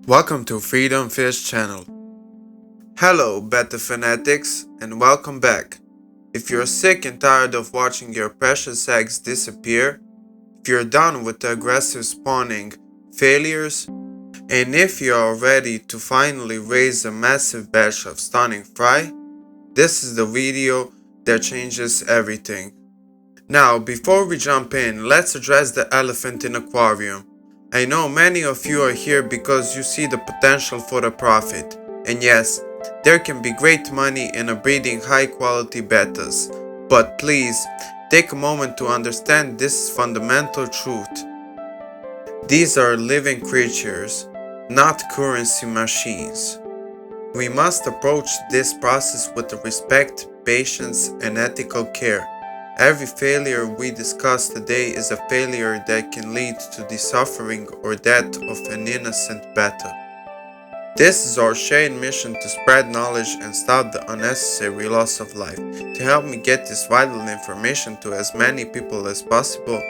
Welcome to Freedom Fish Channel. Hello, Betta fanatics, and welcome back. If you're sick and tired of watching your precious eggs disappear, if you're done with the aggressive spawning failures, and if you're ready to finally raise a massive batch of stunning fry, this is the video that changes everything. Now, before we jump in, let's address the elephant in the aquarium. I know many of you are here because you see the potential for the profit. And yes, there can be great money in breeding high quality bettas. But please, take a moment to understand this fundamental truth. These are living creatures, not currency machines. We must approach this process with respect, patience, and ethical care. Every failure we discuss today is a failure that can lead to the suffering or death of an innocent betta. This is our shared mission to spread knowledge and stop the unnecessary loss of life. To help me get this vital information to as many people as possible,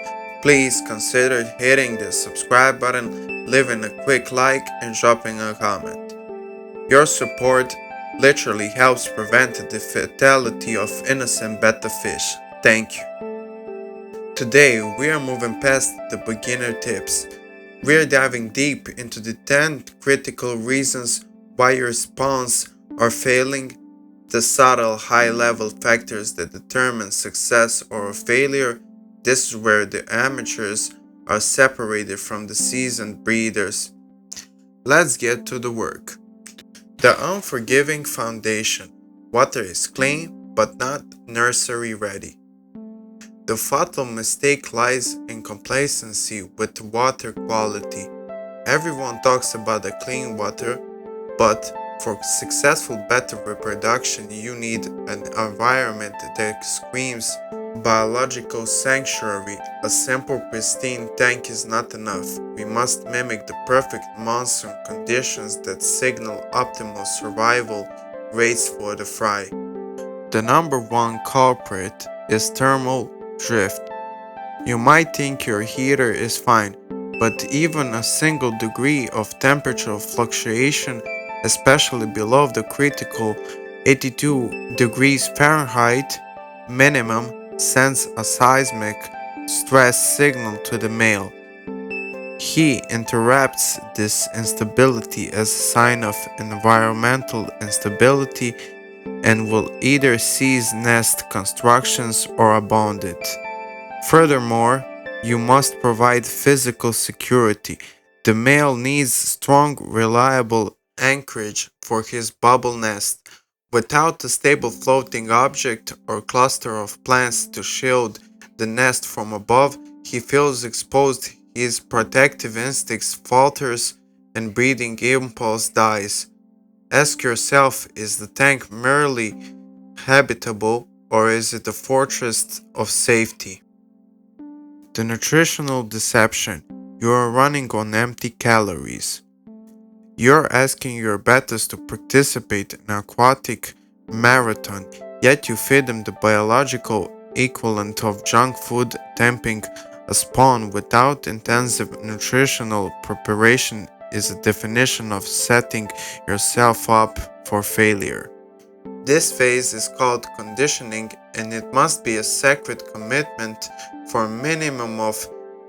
please consider hitting the subscribe button, leaving a quick like, and dropping a comment. Your support literally helps prevent the fatality of innocent betta fish. Thank you. Today, we are moving past the beginner tips. We are diving deep into the 10 critical reasons why your spawns are failing, the subtle high-level factors that determine success or failure. This is where the amateurs are separated from the seasoned breeders. Let's get to the work. The unforgiving foundation. Water is clean, but not nursery ready. The fatal mistake lies in complacency with water quality. Everyone talks about the clean water, but for successful betta reproduction, you need an environment that screams biological sanctuary. A simple pristine tank is not enough. We must mimic the perfect monsoon conditions that signal optimal survival rates for the fry. The number one culprit is thermal drift. You might think your heater is fine, but even a single degree of temperature fluctuation, especially below the critical 82 degrees Fahrenheit minimum, sends a seismic stress signal to the male. He interprets this instability as a sign of environmental instability and will either cease nest constructions or abandon it. Furthermore, you must provide physical security. The male needs strong, reliable anchorage for his bubble nest. Without a stable floating object or cluster of plants to shield the nest from above, he feels exposed, his protective instincts falters, and breeding impulse dies. Ask yourself, is the tank merely habitable or is it a fortress of safety? The nutritional deception. You are running on empty calories. You're asking your bettas to participate in an aquatic marathon, yet you feed them the biological equivalent of junk food. Temping a spawn without intensive nutritional preparation is a definition of setting yourself up for failure. This phase is called conditioning, and it must be a sacred commitment for a minimum of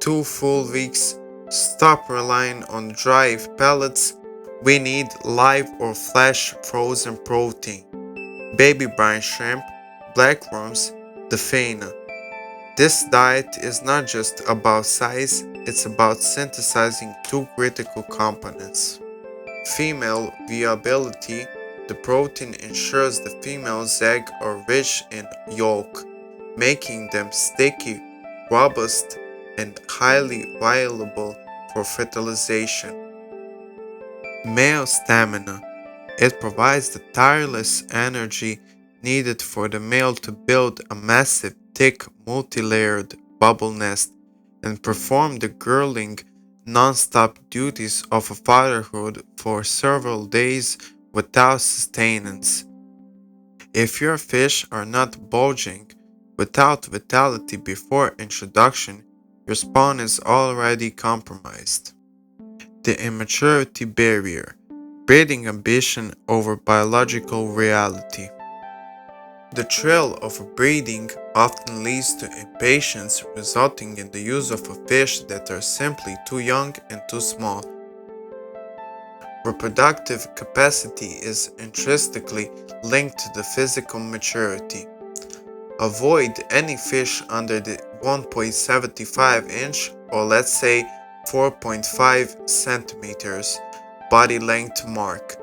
2 full weeks. Stop relying on dry pellets. We need live or flash frozen protein. Baby brine shrimp, blackworms, daphnia. This diet is not just about size, it's about synthesizing 2 critical components. Female viability. The protein ensures the female's eggs are rich in yolk, making them sticky, robust, and highly viable for fertilization. Male stamina. It provides the tireless energy needed for the male to build a massive, thick, multi-layered bubble nest and perform the grueling, non-stop duties of a fatherhood for several days without sustenance. If your fish are not bulging without vitality before introduction, your spawn is already compromised. The immaturity barrier, breeding ambition over biological reality. The thrill of breeding often leads to impatience, resulting in the use of a fish that are simply too young and too small. Reproductive capacity is intrinsically linked to the physical maturity. Avoid any fish under the 1.75 inch or let's say 4.5 centimeters body length mark.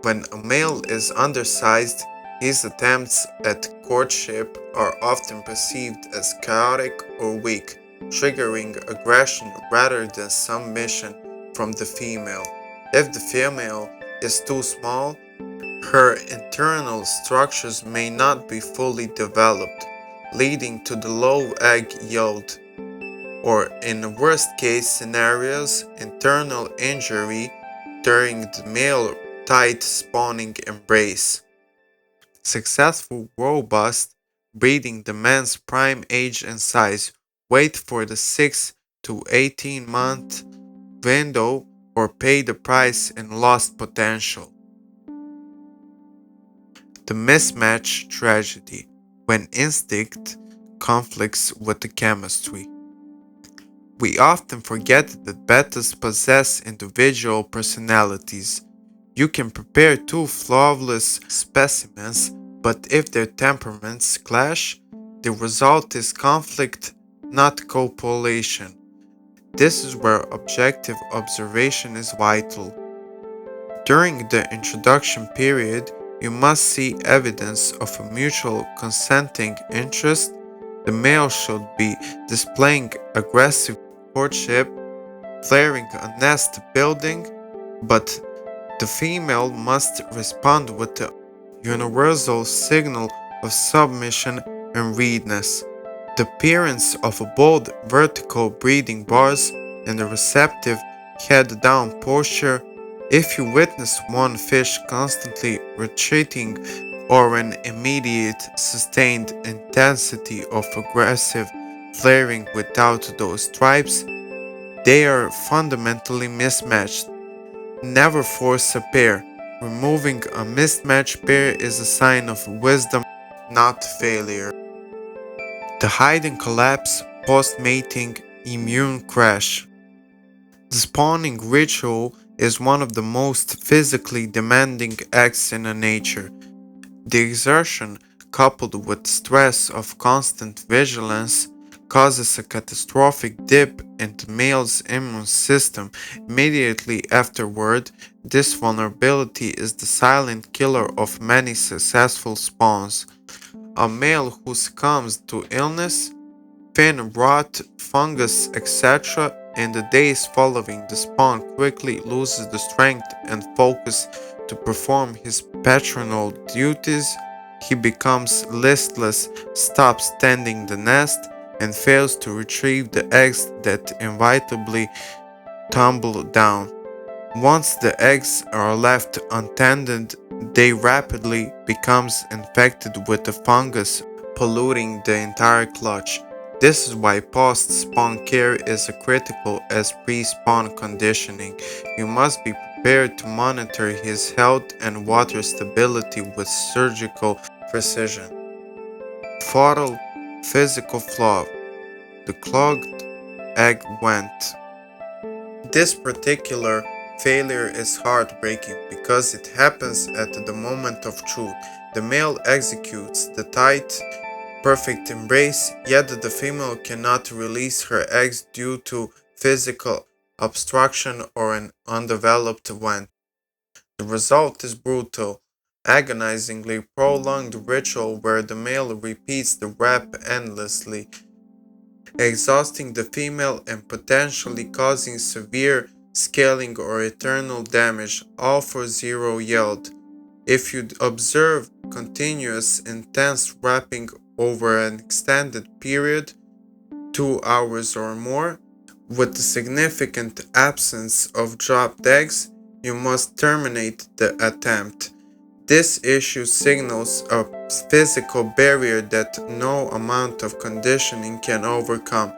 When a male is undersized, his attempts at courtship are often perceived as chaotic or weak, triggering aggression rather than submission from the female. If the female is too small, her internal structures may not be fully developed, leading to the low egg yield, or in worst case scenarios, internal injury during the male tight spawning embrace. Successful robust breeding demands prime age and size. Wait for the 6 to 18-month window or pay the price in lost potential. The mismatch tragedy, when instinct conflicts with the chemistry. We often forget that bettas possess individual personalities. You can prepare two flawless specimens, but if their temperaments clash, the result is conflict, not copulation. This is where objective observation is vital. During the introduction period, you must see evidence of a mutual consenting interest. The male should be displaying aggressive courtship, flaring a nest building, but the female must respond with the universal signal of submission and readiness. The appearance of a bold vertical breeding bars and a receptive head-down posture. If you witness one fish constantly retreating or an immediate sustained intensity of aggressive flaring without those stripes, they are fundamentally mismatched. Never force a pair. Removing a mismatched pair is a sign of wisdom, not failure. The hide and collapse post-mating immune crash. The spawning ritual is one of the most physically demanding acts in nature. The exertion, coupled with stress of constant vigilance, causes a catastrophic dip in the male's immune system immediately afterward. This vulnerability is the silent killer of many successful spawns. A male who succumbs to illness, fin rot, fungus, etc., in the days following the spawn quickly loses the strength and focus to perform his paternal duties. He becomes listless, stops tending the nest, and fails to retrieve the eggs that inevitably tumble down. Once the eggs are left untended, they rapidly becomes infected with the fungus, polluting the entire clutch. This is why post-spawn care is as critical as pre-spawn conditioning. You must be prepared to monitor his health and water stability with surgical precision. Fatal physical flaw. The clogged egg vent. This particular failure is heartbreaking because it happens at the moment of truth. The male executes the tight, perfect embrace, yet the female cannot release her eggs due to physical obstruction or an undeveloped vent. The result is brutal, agonizingly prolonged ritual where the male repeats the rap endlessly, exhausting the female and potentially causing severe scaling or eternal damage, all for zero yield. If you observe continuous intense wrapping over an extended period, 2 hours or more, with a significant absence of dropped eggs, you must terminate the attempt. This issue signals a physical barrier that no amount of conditioning can overcome.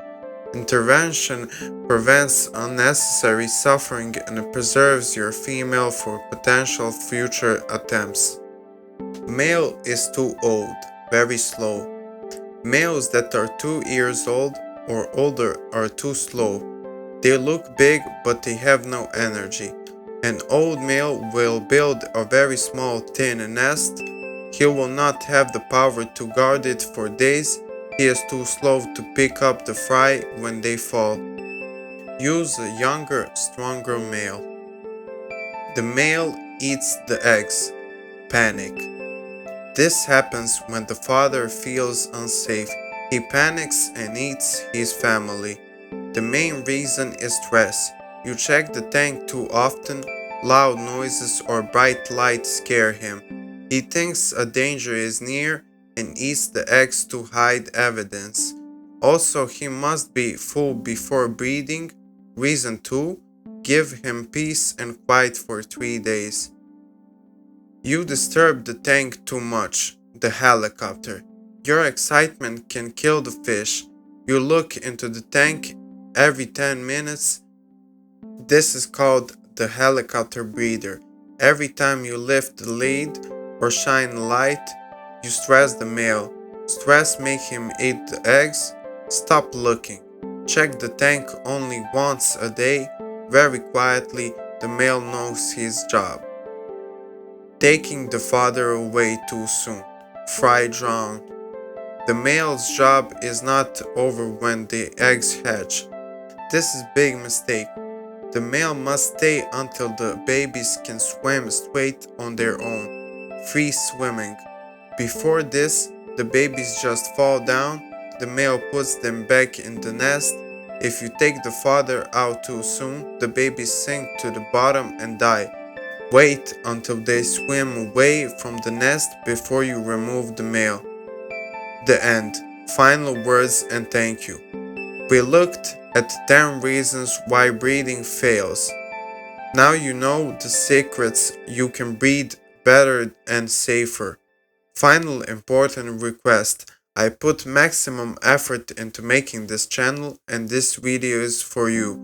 Intervention prevents unnecessary suffering and preserves your female for potential future attempts. Male is too old, very slow. Males that are 2 years old or older are too slow. They look big but they have no energy. An old male will build a very small tin nest. He will not have the power to guard it for days. He is too slow to pick up the fry when they fall. Use a younger, stronger male. The male eats the eggs. Panic. This happens when the father feels unsafe. He panics and eats his family. The main reason is stress. You check the tank too often, loud noises or bright lights scare him. He thinks a danger is near and eats the eggs to hide evidence. Also, he must be full before breeding. Reason 2. Give him peace and quiet for 3 days. You disturb the tank too much, the helicopter. Your excitement can kill the fish. You look into the tank every 10 minutes. This is called the helicopter breeder. Every time you lift the lid or shine a light, you stress the male. Stress make him eat the eggs. Stop looking. Check the tank only once a day. Very quietly, the male knows his job. Taking the father away too soon. Fry drown. The male's job is not over when the eggs hatch. This is big mistake. The male must stay until the babies can swim straight on their own. Free swimming. Before this, the babies just fall down. The male puts them back in the nest. If you take the father out too soon, the babies sink to the bottom and die. Wait until they swim away from the nest before you remove the male. The end. Final words and thank you. We looked at 10 reasons why breeding fails. Now you know the secrets you can breed better and safer. Final important request. I put maximum effort into making this channel and this video is for you.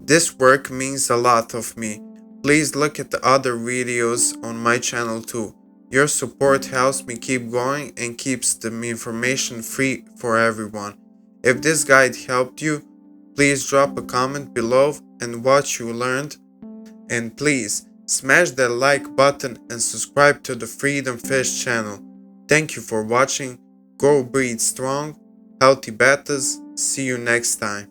This work means a lot of me. Please look at the other videos on my channel too. Your support helps me keep going and keeps the information free for everyone. If this guide helped you, please drop a comment below and what you learned. And please smash that like button and subscribe to the Freedom Fish channel. Thank you for watching. Go breed strong, healthy bettas. See you next time.